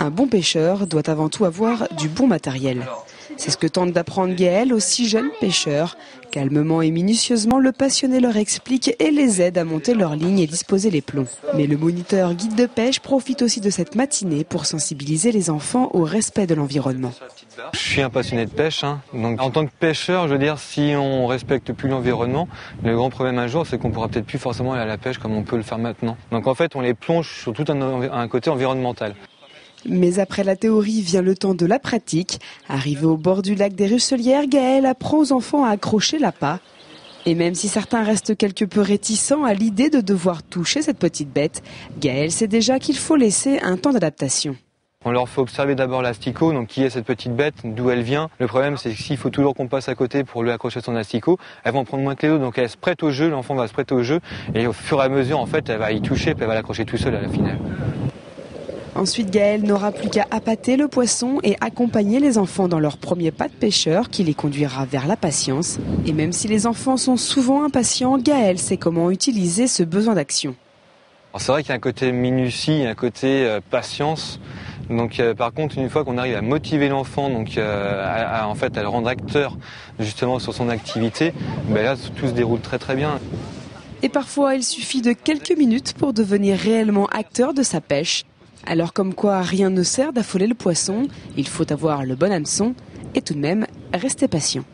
Un bon pêcheur doit avant tout avoir du bon matériel. C'est ce que tente d'apprendre Gaël aux 6 jeunes pêcheurs. Calmement et minutieusement, le passionné leur explique et les aide à monter leur ligne et disposer les plombs. Mais le moniteur guide de pêche profite aussi de cette matinée pour sensibiliser les enfants au respect de l'environnement. Je suis un passionné de pêche, donc en tant que pêcheur, je veux dire, si on respecte plus l'environnement, le grand problème un jour, c'est qu'on pourra peut-être plus forcément aller à la pêche comme on peut le faire maintenant. Donc en fait, on les plonge sur tout un côté environnemental. Mais après la théorie vient le temps de la pratique. Arrivé au bord du lac des Russelières, Gaël apprend aux enfants à accrocher l'appât. Et même si certains restent quelque peu réticents à l'idée de devoir toucher cette petite bête, Gaël sait déjà qu'il faut laisser un temps d'adaptation. On leur fait observer d'abord l'asticot, donc qui est cette petite bête, d'où elle vient. Le problème, c'est que s'il faut toujours qu'on passe à côté pour lui accrocher son asticot, elles vont prendre moins que les autres, donc elle se prête au jeu, l'enfant va se prêter au jeu, et au fur et à mesure, en fait, elle va y toucher, puis elle va l'accrocher tout seul à la finale. Ensuite, Gaël n'aura plus qu'à appâter le poisson et accompagner les enfants dans leur premier pas de pêcheur qui les conduira vers la patience. Et même si les enfants sont souvent impatients, Gaël sait comment utiliser ce besoin d'action. C'est vrai qu'il y a un côté minutie, un côté patience. Donc par contre, une fois qu'on arrive à motiver l'enfant, donc en fait à le rendre acteur justement sur son activité, là tout se déroule très très bien. Et parfois, il suffit de quelques minutes pour devenir réellement acteur de sa pêche. Alors comme quoi rien ne sert d'affoler le poisson, il faut avoir le bon hameçon et tout de même rester patient.